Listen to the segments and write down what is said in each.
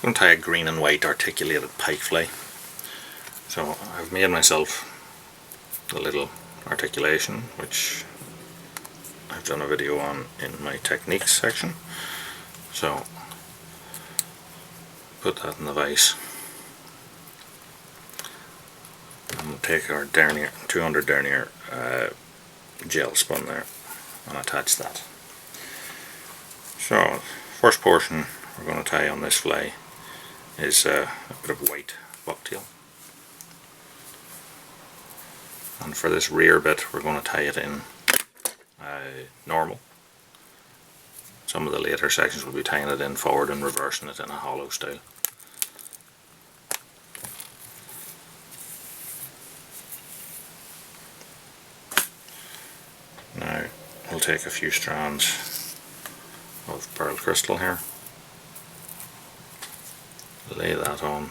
going to tie a green and white articulated pike fly. So I've made myself the little articulation, which I've done a video on in my techniques section. So put that in the vise. I'm going to take our denier, 200 denier gel spun there, and attach that. So first portion we're going to tie on this fly is a bit of white bucktail, and for this rear bit we're going to tie it in normal. Some of the later sections will be tying it in forward and reversing it in a hollow style. Now we'll take a few strands of pearl crystal here, lay that on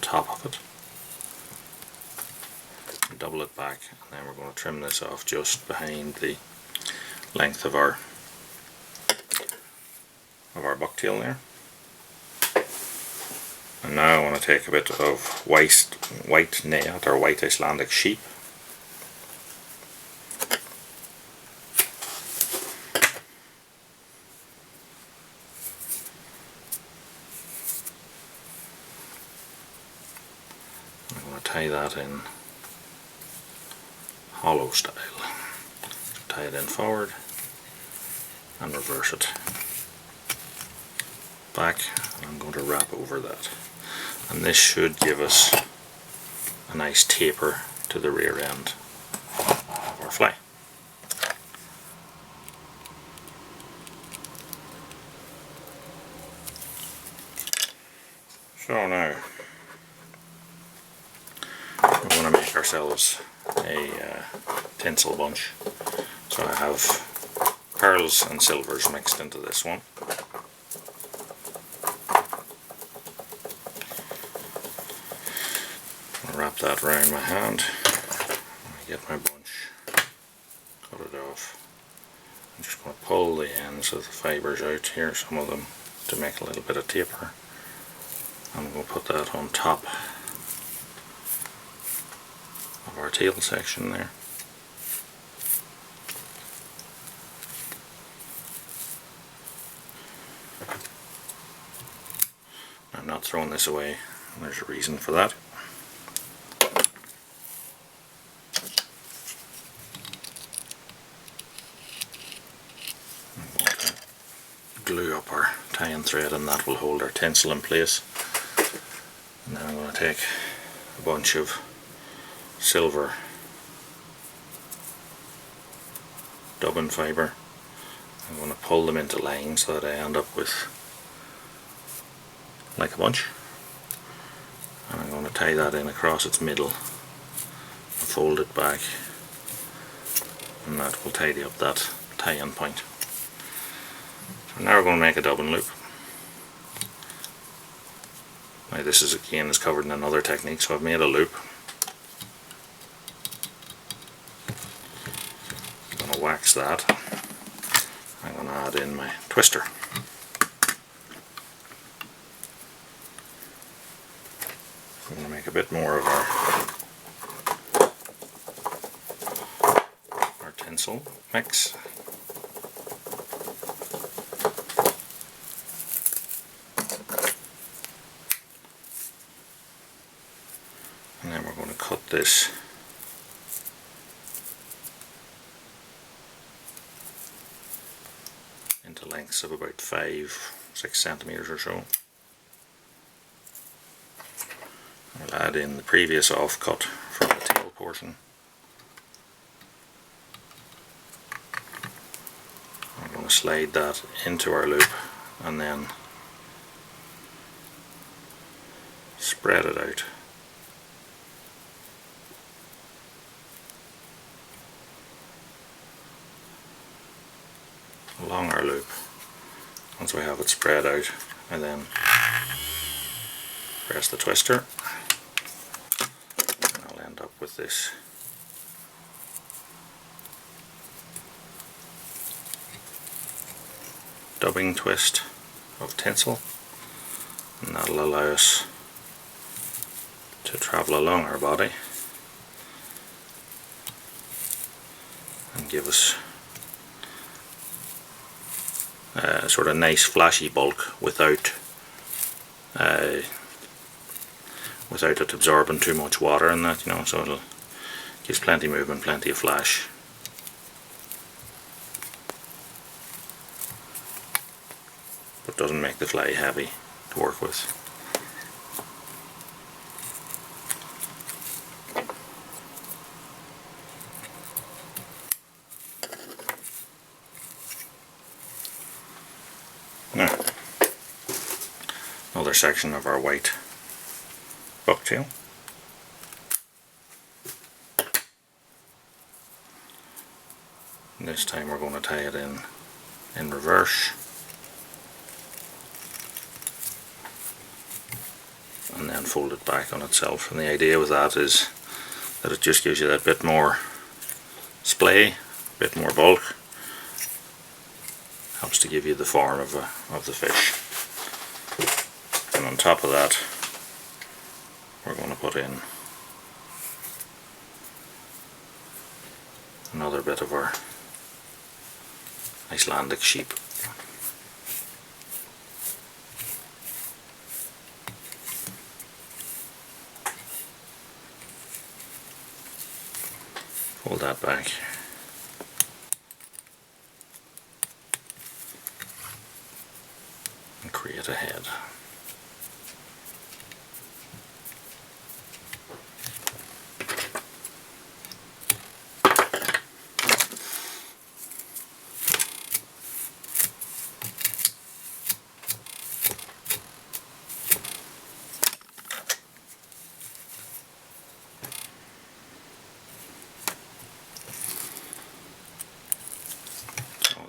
top of it, double it back, and then we're going to trim this off just behind the length of our bucktail there. And now I want to take a bit of white naiad or white Icelandic sheep. I'm going to tie that in hollow style. Tie it in forward and reverse it back, and I'm going to wrap over that, and this should give us a nice taper to the rear end of our fly. So now we're going to make ourselves a tinsel bunch. So I have pearls and silvers mixed into this one. I'll wrap that around my hand. I get my bunch, cut it off. I'm just going to pull the ends of the fibres out here, some of them, to make a little bit of taper. I'm going to put that on top of our tail section there. I'm not throwing this away, and there's a reason for that. I'm going to glue up our tie-in thread, and that will hold our tinsel in place. And then I'm going to take a bunch of silver dubbin fibre. I'm going to pull them into lines so that I end up with like a bunch, and I'm going to tie that in across its middle and fold it back, and that will tidy up that tie-in point. So now we're going to make a dubbin loop. Now this is covered in another technique, so I've made a loop. I'm going to wax that. I'm going to add in my twister. I'm going to make a bit more of our tinsel mix. And then we're going to cut this into lengths of about 5-6 centimeters or so. I'll add in the previous offcut from the tail portion. I'm going to slide that into our loop and then spread it out. Along our loop. Once we have it spread out, and then press the twister, and I'll end up with this dubbing twist of tinsel, and that'll allow us to travel along our body and give us a sort of nice flashy bulk without it absorbing too much water in that, you know, so it'll gives plenty of movement, plenty of flash. But doesn't make the fly heavy to work with. Now, another section of our white bucktail. This time we're going to tie it in reverse, and then fold it back on itself. And the idea with that is that it just gives you that bit more splay, a bit more bulk. Helps to give you the form of the fish. And on top of that, we're going to put in another bit of our Icelandic sheep. Fold that back. And create a head.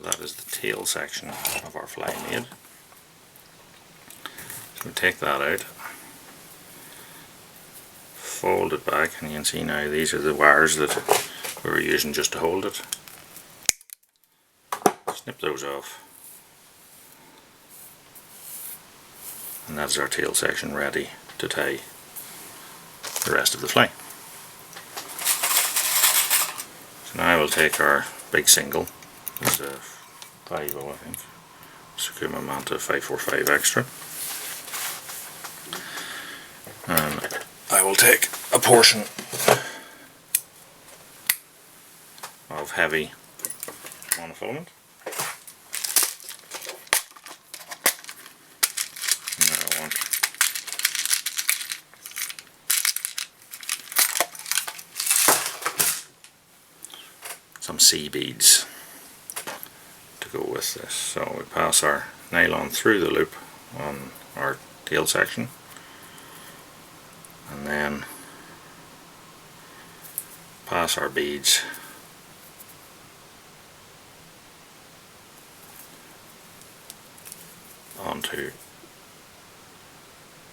That is the tail section of our fly made. So we take that out, fold it back, and you can see now these are the wires that we were using just to hold it. Snip those off, and that's our tail section ready to tie the rest of the fly. So now we'll take our big single. It's a 5.0, I think. Sakuma Manta 545 extra. And I will take a portion of heavy monofilament. And I want some sea beads to go with this. So we pass our nylon through the loop on our tail section, and then pass our beads onto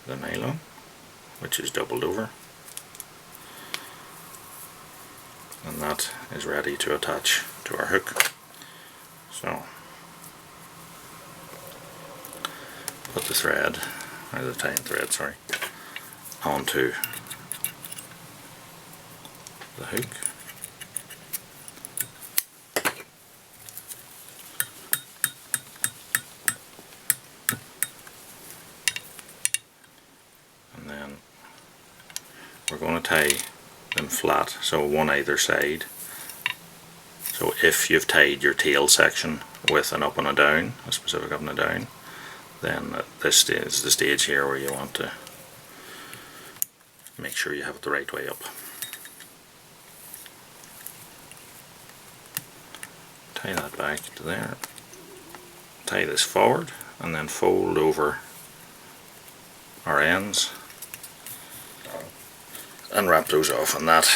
the nylon, which is doubled over, and that is ready to attach to our hook. So put the thread, or the tying thread, sorry, onto the hook. And then we're going to tie them flat, so one either side. So if you've tied your tail section with an up and a down, a specific up and a down, then this is the stage here where you want to make sure you have it the right way up. Tie that back to there, tie this forward, and then fold over our ends and wrap those off, and that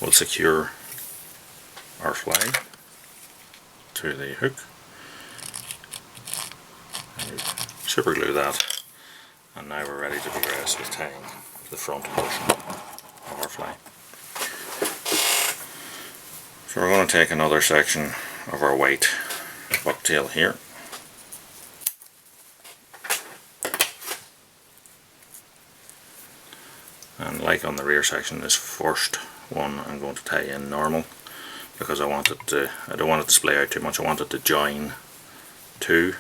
will secure our fly to the hook. And super glue that, and now we're ready to progress with tying the front portion of our fly. So we're going to take another section of our white bucktail here, And like on the rear section, this first one I'm going to tie in normal, because I don't want it to splay out too much. I want it to join to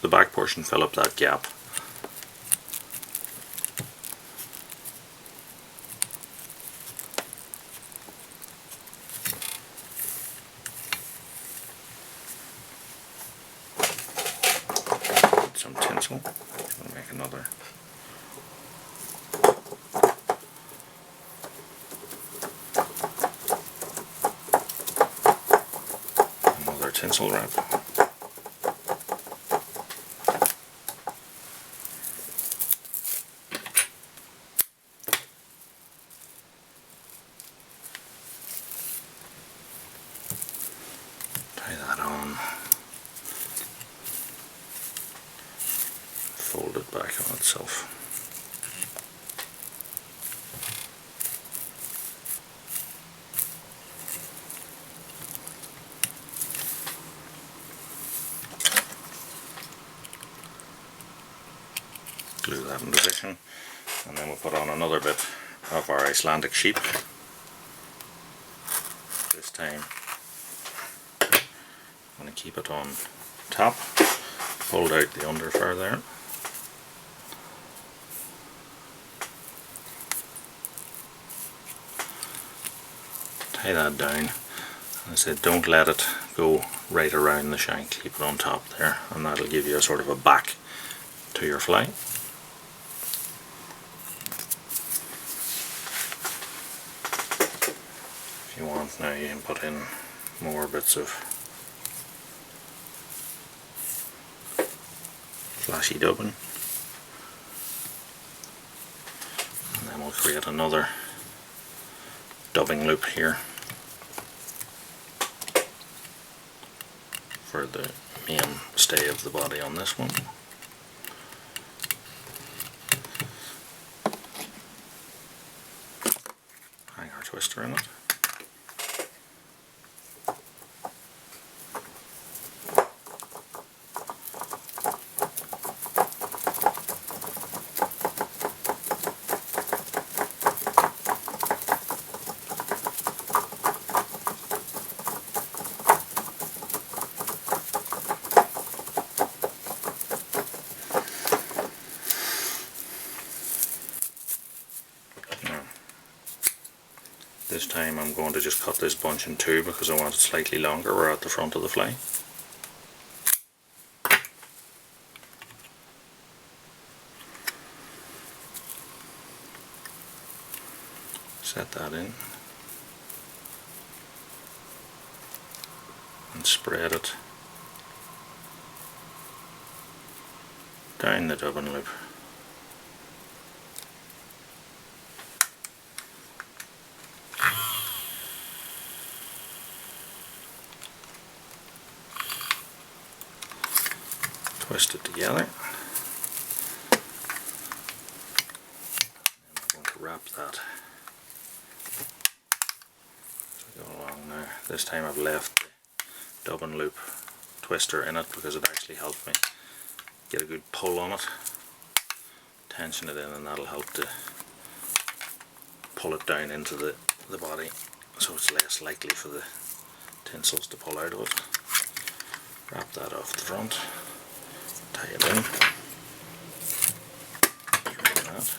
the back portion, fill up that gap. Some tinsel. I'm going to make another. Tinsel wrap. Tie that on. Fold it back on itself. Glue that in position, and then we'll put on another bit of our Icelandic sheep. This time I'm going to keep it on top, fold out the under fur there. Tie that down. I said don't let it go right around the shank, keep it on top there, and that'll give you a sort of a back to your fly. If you want now, you can put in more bits of flashy dubbing, and then we'll create another dubbing loop here for the main stay of the body on this one. Hang our twister in it. This time I'm going to just cut this bunch in two because I want it slightly longer. We're at the front of the fly. Set that in and spread it down the dubbing loop. Twist it together, and I'm going to wrap that as we go along now. This time I've left the dubbing loop twister in it because it actually helped me get a good pull on it, tension it in, and that'll help to pull it down into the body so it's less likely for the tinsels to pull out of it. Wrap that off the front. Tie it in, trim that.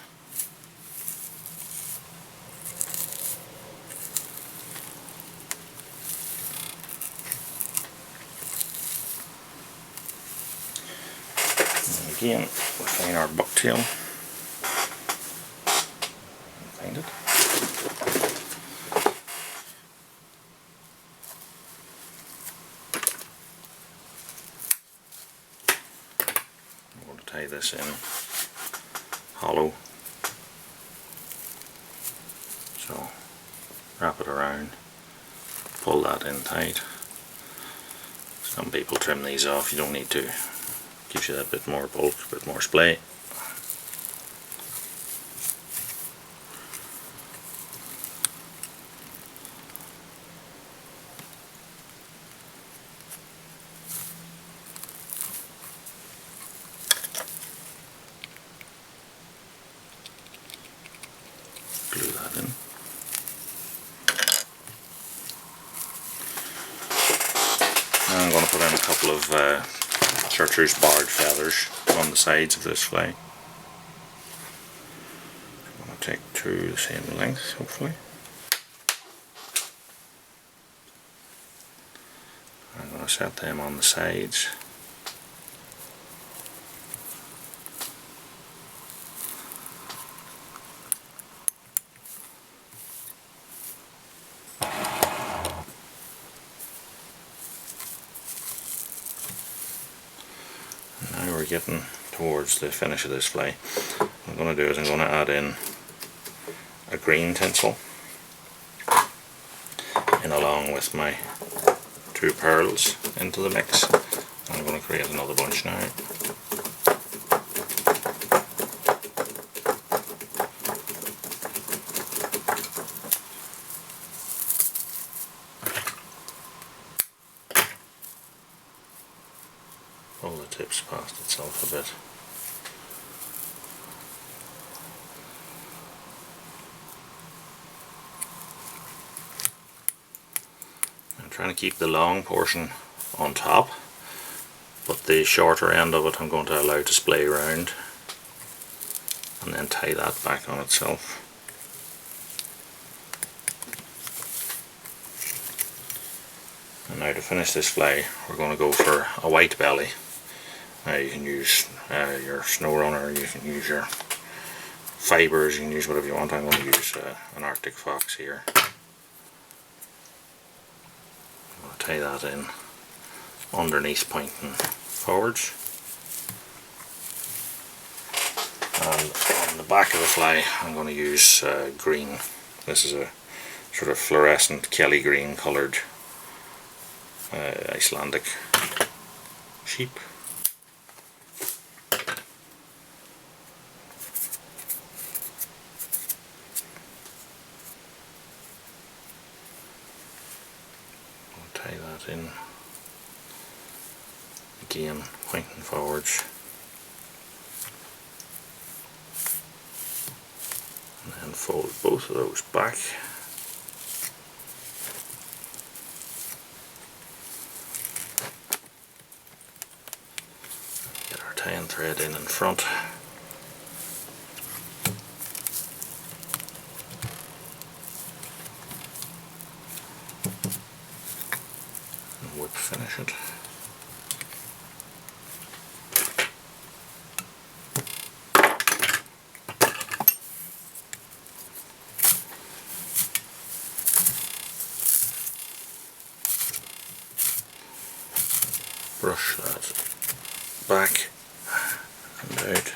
And again, we'll find our bucktail and find it. Tie this in hollow, so wrap it around, pull that in tight. Some people trim these off, you don't need to, gives you that bit more bulk, a bit more splay. couple of chartreuse barred feathers on the sides of this fly. I'm going to take two the same length, hopefully. I'm going to set them on the sides. Now we're getting towards the finish of this fly. What I'm going to do is I'm going to add in a green tinsel in along with my two pearls into the mix. I'm going to create another bunch now. Pull the tips past itself a bit. I'm trying to keep the long portion on top, but the shorter end of it I'm going to allow to splay around and then tie that back on itself. And now to finish this fly we're going to go for a white belly. You can use your snow runner, you can use your fibres, you can use whatever you want. I'm going to use an Arctic fox here. I'm going to tie that in underneath, pointing forwards. And on the back of the fly I'm going to use green. This is a sort of fluorescent Kelly green coloured Icelandic sheep. I'll tie that in again, pointing forwards, and then fold both of those back. Get our tying thread in front. And whip finish it. Brush that back and out.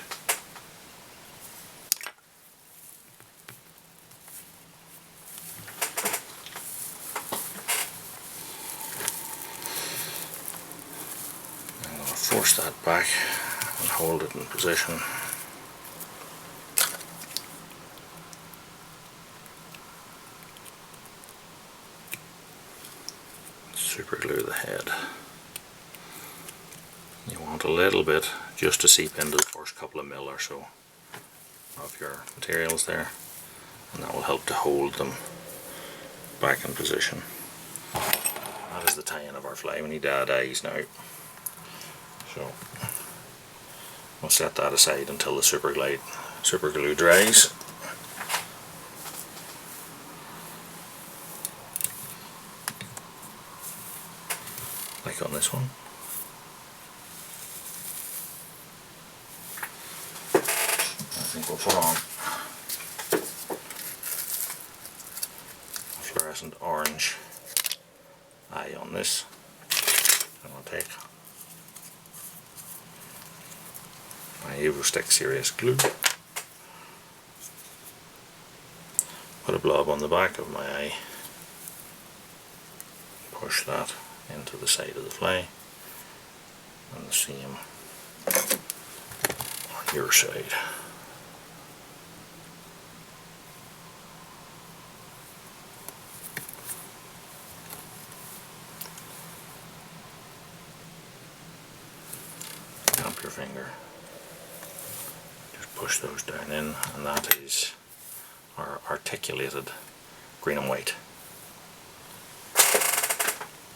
I'm going to force that back and hold it in position. Super glue the head. You want a little bit just to seep into the first couple of mil or so of your materials there, and that will help to hold them back in position. That is the tie-in of our fly. We need to add eyes now, so we'll set that aside until the super glue dries. Like on this one. I think we'll put on a fluorescent orange eye on this. And I'll take my EvoStick Serious glue, put a blob on the back of my eye, push that into the side of the fly, and the same on your side. Tap your finger, just push those down in, and that is our articulated green and white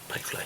pike fly.